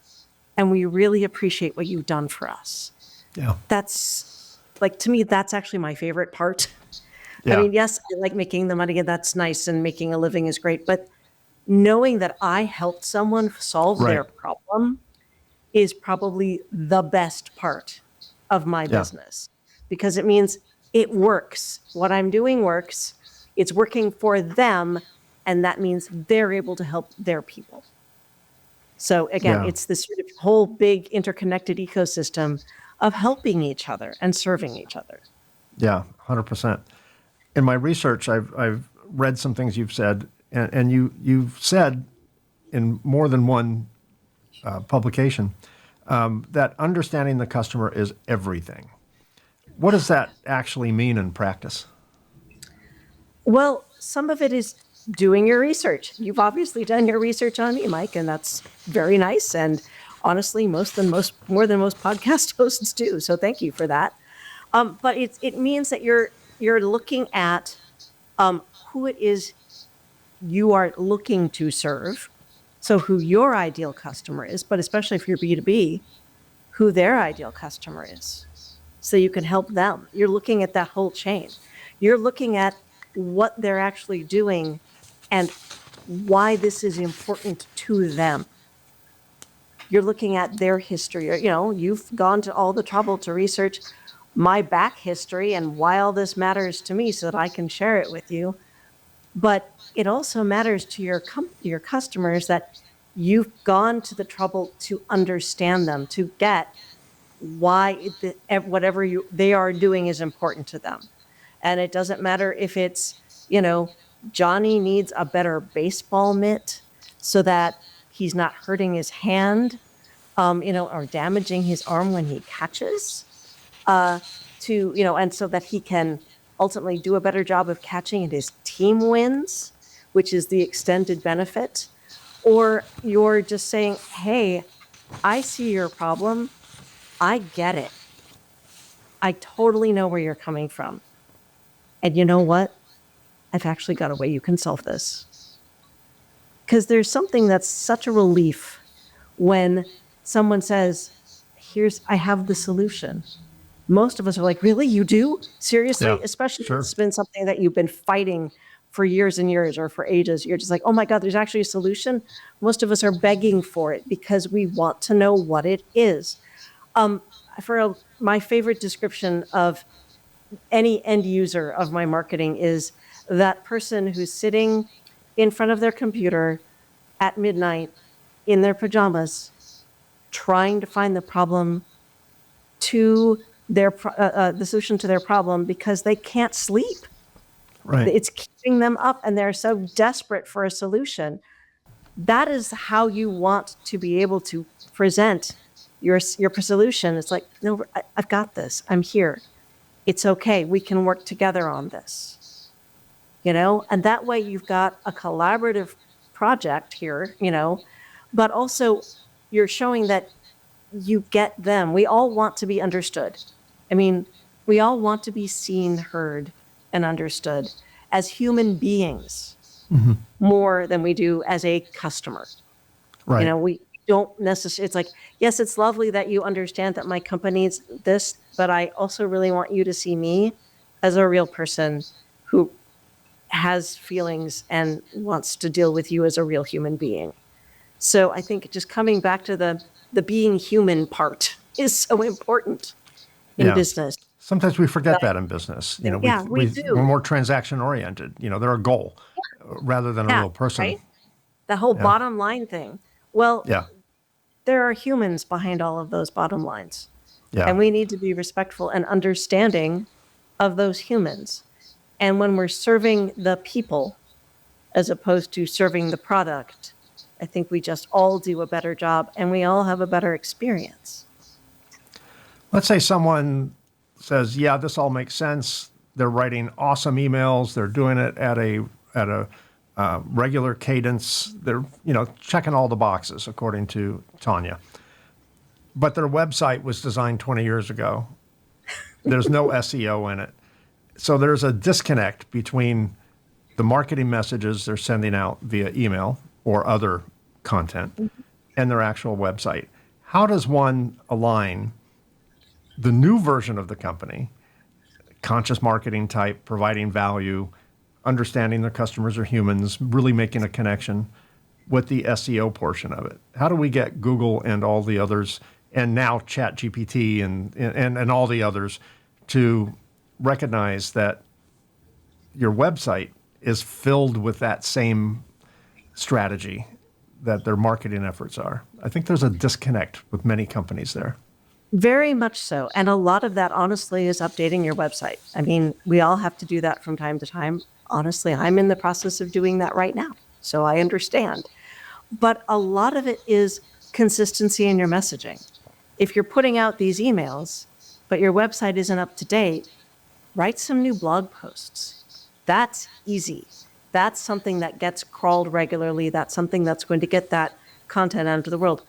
and we really appreciate what you've done for us. Yeah. That's like, to me, that's actually my favorite part. Yeah. I mean, yes, I like making the money and that's nice and making a living is great, but knowing that I helped someone solve their problem is probably the best part of my business because it means it works. What I'm doing works. It's working for them. And that means they're able to help their people. So again, it's this sort of whole big interconnected ecosystem of helping each other and serving each other. Yeah, 100%. In my research, I've read some things you've said, and you've said in more than one publication that understanding the customer is everything. What does that actually mean in practice? Well, some of it is doing your research. You've obviously done your research on me, Mike, and that's very nice. And honestly, more than most podcast hosts do. So thank you for that. But it means that you're looking at who it is you are looking to serve. So who your ideal customer is, but especially if you're B2B, who their ideal customer is. So you can help them. You're looking at that whole chain. You're looking at what they're actually doing and why this is important to them. You're looking at their history. You know, you've gone to all the trouble to research my back history and why all this matters to me so that I can share it with you. But it also matters to your customers that you've gone to the trouble to understand them, to get why whatever they are doing is important to them. And it doesn't matter if it's, Johnny needs a better baseball mitt so that he's not hurting his hand, or damaging his arm when he catches, and so that he can ultimately do a better job of catching and his team wins, which is the extended benefit. Or you're just saying, hey, I see your problem. I get it. I totally know where you're coming from. And you know what? I've actually got a way you can solve this. Because there's something that's such a relief when someone says, I have the solution. Most of us are like, really? You do? Seriously? Yeah, Especially sure. if it's been something that you've been fighting for years and years or for ages. You're just like, oh my God, there's actually a solution. Most of us are begging for it because we want to know what it is. My favorite description of any end user of my marketing is that person who's sitting in front of their computer at midnight in their pajamas, trying to find the problem to the solution to their problem because they can't sleep. Right. It's keeping them up and they're so desperate for a solution. That is how you want to be able to present your solution. It's like, no, I've got this. I'm here. It's okay. We can work together on this. And that way you've got a collaborative project here, but also you're showing that you get them. We all want to be understood. I mean, we all want to be seen, heard, and understood as human beings more than we do as a customer. Right. We don't necessarily, it's like, yes, it's lovely that you understand that my company's this, but I also really want you to see me as a real person who has feelings and wants to deal with you as a real human being. So I think just coming back to the being human part is so important in business. Sometimes we forget that in business. We do. We're more transaction oriented. They're a goal rather than a real person. Right? The whole bottom line thing. Well, there are humans behind all of those bottom lines. Yeah. And we need to be respectful and understanding of those humans. And when we're serving the people as opposed to serving the product, I think we just all do a better job and we all have a better experience. Let's say someone says, yeah, this all makes sense. They're writing awesome emails. They're doing it at a regular cadence. They're, checking all the boxes according to Tanya. But their website was designed 20 years ago. There's no SEO in it. So there's a disconnect between the marketing messages they're sending out via email or other content and their actual website. How does one align the new version of the company, conscious marketing type, providing value, understanding their customers are humans, really making a connection with the SEO portion of it? How do we get Google and all the others, and now ChatGPT and all the others, to recognize that your website is filled with that same strategy that their marketing efforts are? I think there's a disconnect with many companies there. Very much so. And a lot of that, honestly, is updating your website. I mean, we all have to do that from time to time. Honestly, I'm in the process of doing that right now, so I understand. But a lot of it is consistency in your messaging. If you're putting out these emails, but your website isn't up to date, write some new blog posts. That's easy. That's something that gets crawled regularly. That's something that's going to get that content out into the world.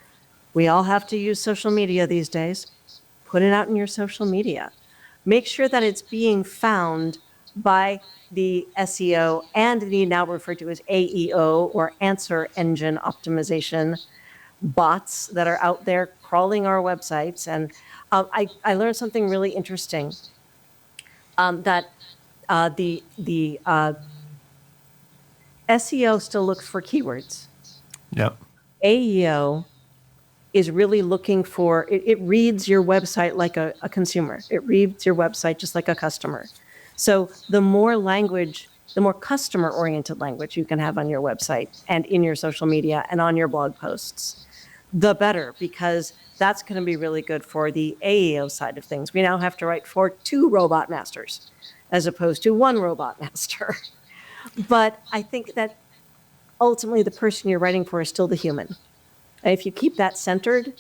We all have to use social media these days. Put it out in your social media. Make sure that it's being found by the SEO and the now referred to as AEO, or answer engine optimization bots that are out there crawling our websites. And I learned something really interesting, that the SEO still looks for keywords. Yep. AEO is really looking for, it reads your website like a consumer. It reads your website just like a customer. So the more language the more customer-oriented language you can have on your website and in your social media and on your blog posts, the better, because that's going to be really good for the AEO side of things. We now have to write for 2 robot masters as opposed to 1 robot master. But I think that ultimately the person you're writing for is still the human. And if you keep that centered,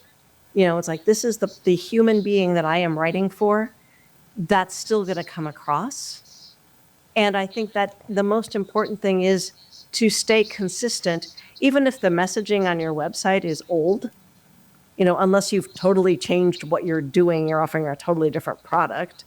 it's like, this is the human being that I am writing for, that's still going to come across. And I think that the most important thing is to stay consistent, even if the messaging on your website is old, unless you've totally changed what you're doing, you're offering a totally different product,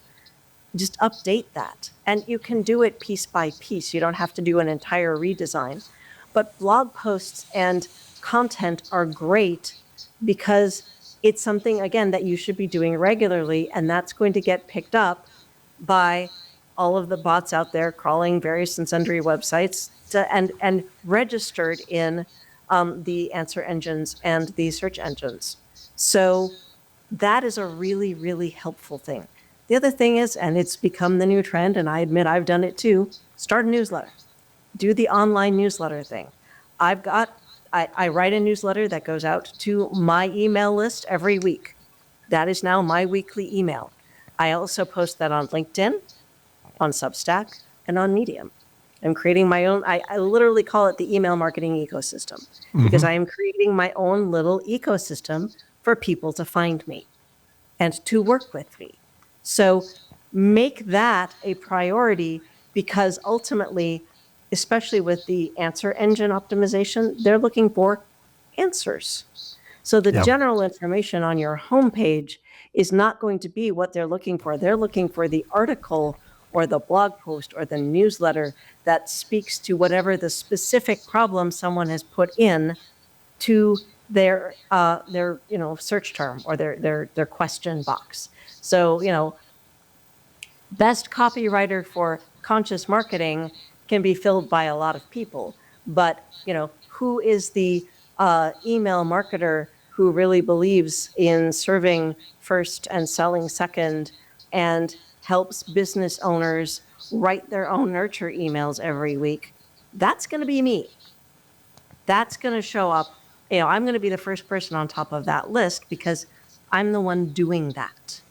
just update that. And you can do it piece by piece. You don't have to do an entire redesign. But blog posts and content are great because it's something, again, that you should be doing regularly, and that's going to get picked up by all of the bots out there crawling various and sundry websites and registered in the answer engines and the search engines. So that is a really, really helpful thing. The other thing is, and it's become the new trend, and I admit I've done it too, start a newsletter. Do the online newsletter thing. I write a newsletter that goes out to my email list every week. That is now my weekly email. I also post that on LinkedIn, on Substack, and on Medium. I'm creating my own, I literally call it the email marketing ecosystem, because I am creating my own little ecosystem for people to find me and to work with me. So make that a priority, because ultimately, especially with the answer engine optimization, they're looking for answers. So the general information on your homepage is not going to be what they're looking for. They're looking for the article or the blog post or the newsletter that speaks to whatever the specific problem someone has put in to their search term or their question box. So, best copywriter for conscious marketing can be filled by a lot of people, but who is the email marketer who really believes in serving first and selling second and helps business owners write their own nurture emails every week? That's going to be me. That's going to show up. I'm going to be the first person on top of that list because I'm the one doing that.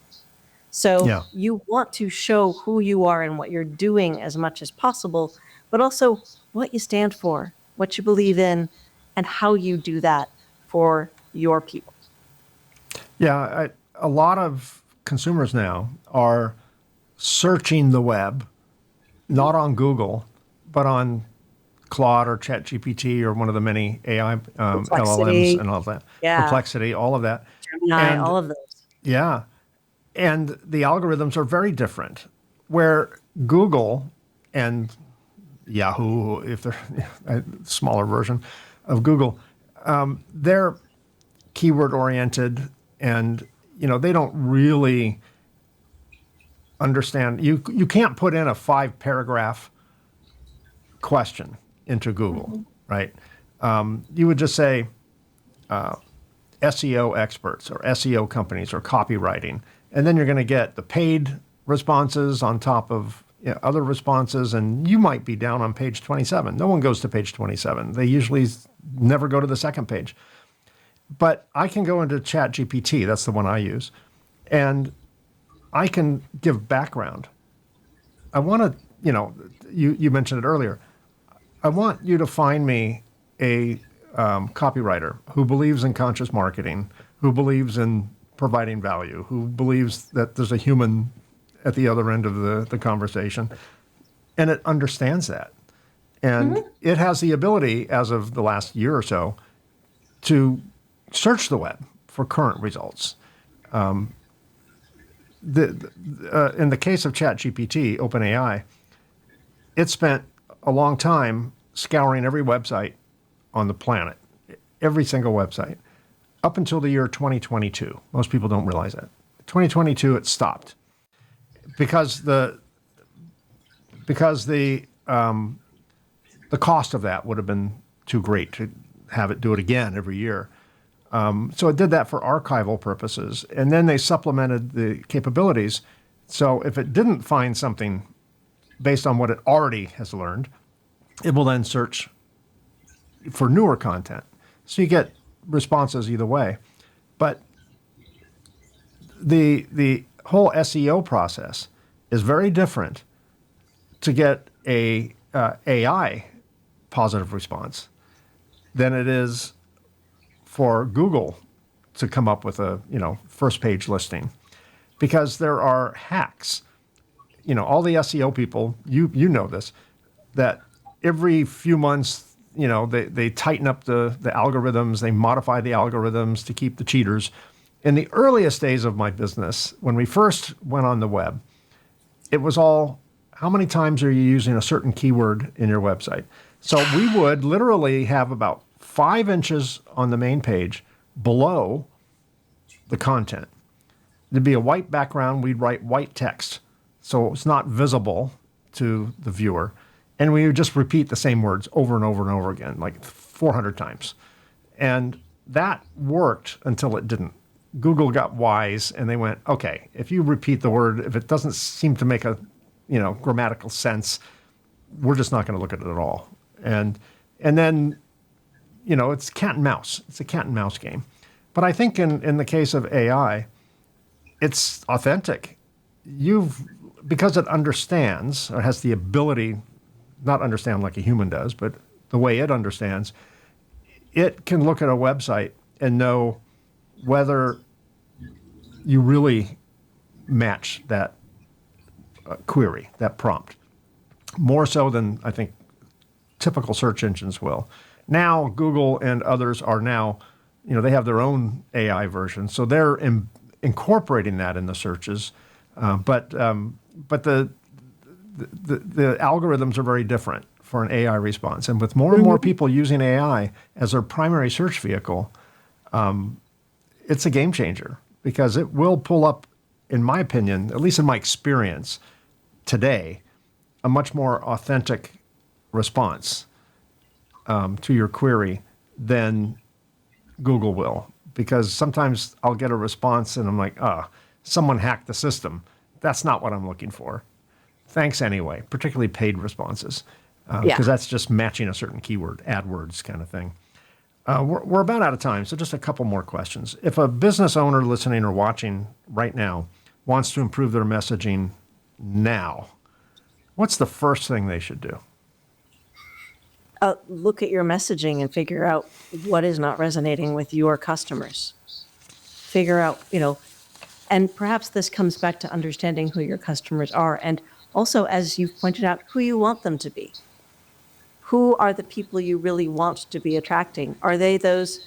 So you want to show who you are and what you're doing as much as possible, but also what you stand for, what you believe in, and how you do that for your people. Yeah, a lot of consumers now are searching the web, not on Google, but on Claude or ChatGPT or one of the many AI LLMs and all of that. Perplexity, all of that. Gemini, all of those. Yeah. And the algorithms are very different. Where Google and Yahoo, if they're a smaller version of Google, they're keyword oriented, and they don't really understand. You can't put in a 5-paragraph question into Google, right? You would just say SEO experts or SEO companies or copywriting, and then you're going to get the paid responses on top of other responses, and you might be down on page 27. No one goes to page 27. They usually never go to the second page. But I can go into ChatGPT, that's the one I use, and I can give background. I want to, you mentioned it earlier. I want you to find me a copywriter who believes in conscious marketing, who believes in providing value, who believes that there's a human at the other end of the conversation, and it understands that. And it has the ability, as of the last year or so, to search the web for current results. In the case of ChatGPT, OpenAI, it spent a long time scouring every website on the planet, every single website, up until the year 2022. Most people don't realize that. 2022, it stopped because the cost of that would have been too great to have it do it again every year. So it did that for archival purposes, and then they supplemented the capabilities. So if it didn't find something based on what it already has learned, it will then search for newer content. So you get responses either way. But the whole SEO process is very different to get a AI positive response than it is for Google to come up with a first page listing, because there are hacks. All the SEO people, you know this, that every few months, they tighten up the algorithms, they modify the algorithms to keep the cheaters. In the earliest days of my business, when we first went on the web, it was all, how many times are you using a certain keyword in your website? So we would literally have about 5 inches on the main page below the content. There'd be a white background, we'd write white text, so it's not visible to the viewer. And we would just repeat the same words over and over and over again, like 400 times. And that worked until it didn't. Google got wise and they went, okay, if you repeat the word, if it doesn't seem to make a grammatical sense, we're just not going to look at it at all. And then, it's cat and mouse. It's a cat and mouse game. But I think in the case of AI, it's authentic. Because it understands, or has the ability, not understand like a human does, but the way it understands, it can look at a website and know whether you really match that query, that prompt, more so than I think typical search engines will. Now, Google and others are now, they have their own AI version, so they're incorporating that in the searches. But the algorithms are very different for an AI response. And with more and more people using AI as their primary search vehicle, it's a game changer, because it will pull up, in my opinion, at least in my experience today, a much more authentic response to your query than Google will. Because sometimes I'll get a response and I'm like, someone hacked the system. That's not what I'm looking for. Thanks anyway, particularly paid responses, because that's just matching a certain keyword, AdWords kind of thing. We're about out of time, so just a couple more questions. If a business owner listening or watching right now wants to improve their messaging now, what's the first thing they should do? Look at your messaging and figure out what is not resonating with your customers. Figure out, and perhaps this comes back to understanding who your customers are. And also, as you've pointed out, who you want them to be. Who are the people you really want to be attracting? Are they those,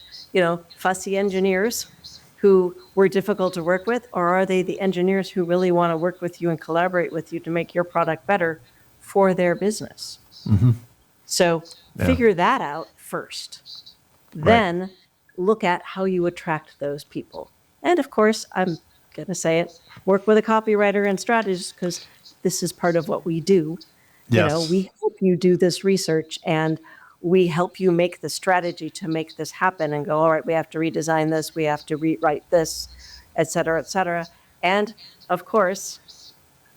fussy engineers who were difficult to work with? Or are they the engineers who really want to work with you and collaborate with you to make your product better for their business? Mm-hmm. So figure that out first. Right. Then look at how you attract those people. And of course, I'm going to say it, work with a copywriter and strategist, because this is part of what we do. Yes. We help you do this research and we help you make the strategy to make this happen and go, all right, we have to redesign this, we have to rewrite this, et cetera, et cetera. And of course,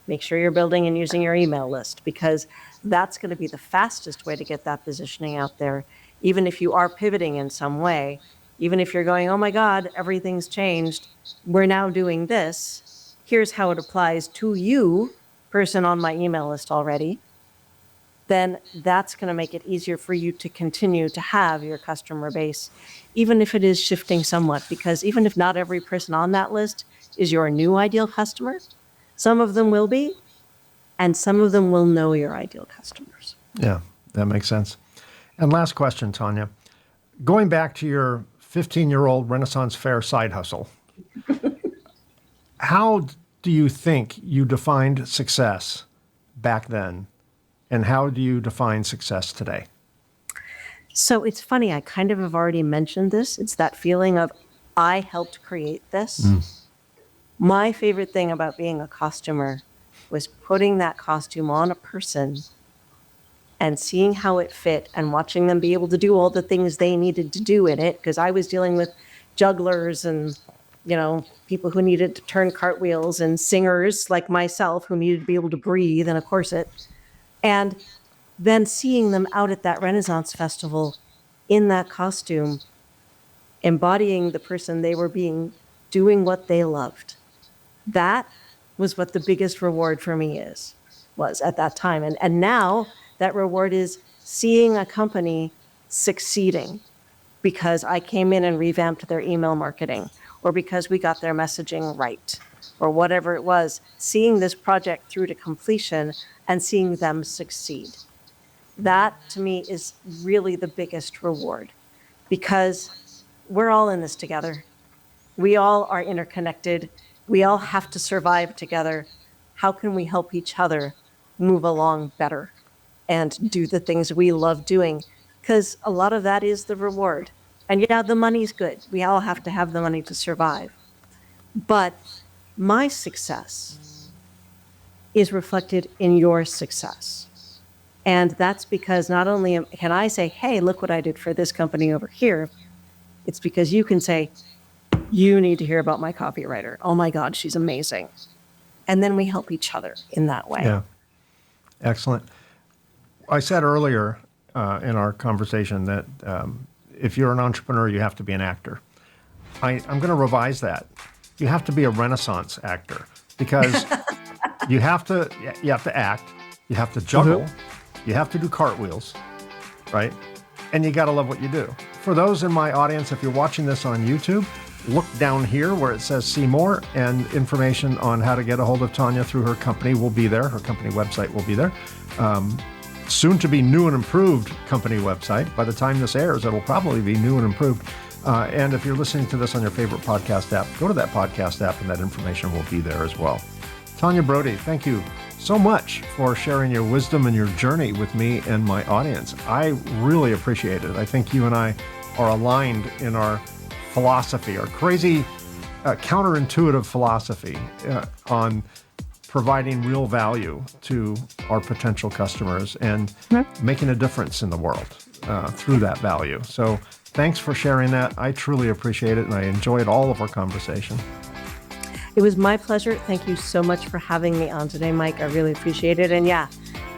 make sure you're building and using your email list, because that's going to be the fastest way to get that positioning out there. Even if you are pivoting in some way, even if you're going, oh my God, everything's changed, we're now doing this, here's how it applies to you, person on my email list already, then that's going to make it easier for you to continue to have your customer base, even if it is shifting somewhat, because even if not every person on that list is your new ideal customer, some of them will be, and some of them will know your ideal customers. Yeah, that makes sense. And last question, Tanya. Going back to your 15-year-old Renaissance Fair side hustle, how do you think you defined success back then, and how do you define success today? So it's funny, I kind of have already mentioned this. It's that feeling of, I helped create this. My favorite thing about being a costumer was putting that costume on a person and seeing how it fit and watching them be able to do all the things they needed to do in it, because I was dealing with jugglers and, people who needed to turn cartwheels and singers like myself who needed to be able to breathe in a corset. And then seeing them out at that Renaissance festival in that costume, embodying the person they were being, doing what they loved. That was what the biggest reward for me was at that time. And now that reward is seeing a company succeeding because I came in and revamped their email marketing, or because we got their messaging right, or whatever it was, seeing this project through to completion and seeing them succeed. That to me is really the biggest reward, because we're all in this together. We all are interconnected. We all have to survive together. How can we help each other move along better and do the things we love doing? Because a lot of that is the reward. And yeah, the money's good. We all have to have the money to survive. But my success is reflected in your success. And that's because not only can I say, hey, look what I did for this company over here, it's because you can say, you need to hear about my copywriter. Oh my God, she's amazing. And then we help each other in that way. Yeah. Excellent. I said earlier in our conversation that if you're an entrepreneur, you have to be an actor. I'm going to revise that. You have to be a Renaissance actor, because you have to act, you have to juggle, you have to do cartwheels, right? And you got to love what you do. For those in my audience, if you're watching this on YouTube, look down here where it says see more, and information on how to get a hold of Tanya through her company will be there. Her company website will be there. Soon to be new and improved company website. By the time this airs, it'll probably be new and improved. And if you're listening to this on your favorite podcast app, go to that podcast app and that information will be there as well. Tanya Brody, thank you so much for sharing your wisdom and your journey with me and my audience. I really appreciate it. I think you and I are aligned in our philosophy, our crazy, counterintuitive philosophy on providing real value to our potential customers and making a difference in the world through that value. So thanks for sharing that. I truly appreciate it, and I enjoyed all of our conversation. It was my pleasure. Thank you so much for having me on today, Mike. I really appreciate it. And yeah,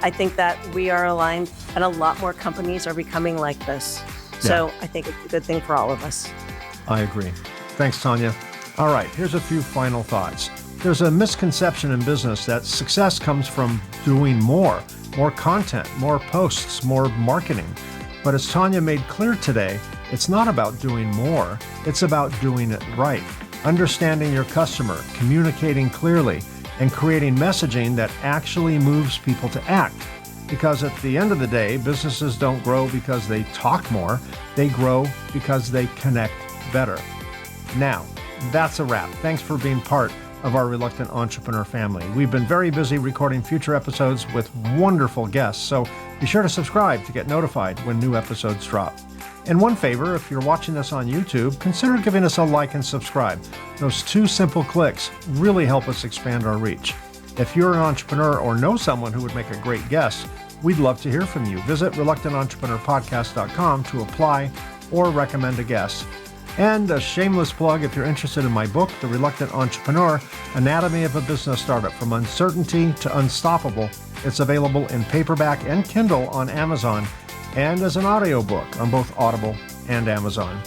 I think that we are aligned, and a lot more companies are becoming like this. So I think it's a good thing for all of us. I agree. Thanks, Tanya. All right, here's a few final thoughts. There's a misconception in business that success comes from doing more content, more posts, more marketing. But as Tanya made clear today, it's not about doing more. It's about doing it right. Understanding your customer, communicating clearly, and creating messaging that actually moves people to act. Because at the end of the day, businesses don't grow because they talk more. They grow because they connect better. Now, that's a wrap. Thanks for being part of our Reluctant Entrepreneur family. We've been very busy recording future episodes with wonderful guests, so be sure to subscribe to get notified when new episodes drop. And one favor, if you're watching this on YouTube, consider giving us a like and subscribe. Those 2 simple clicks really help us expand our reach. If you're an entrepreneur or know someone who would make a great guest, we'd love to hear from you. Visit reluctantentrepreneur.podcast.com to apply or recommend a guest. And a shameless plug, if you're interested in my book, The Reluctant Entrepreneur, Anatomy of a Business Startup from Uncertainty to Unstoppable. It's available in paperback and Kindle on Amazon, and as an audiobook on both Audible and Amazon.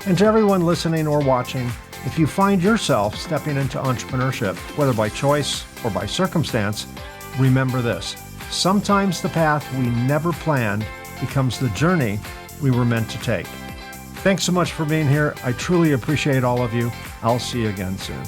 And to everyone listening or watching, if you find yourself stepping into entrepreneurship, whether by choice or by circumstance, remember this: sometimes the path we never planned becomes the journey we were meant to take. Thanks so much for being here. I truly appreciate all of you. I'll see you again soon.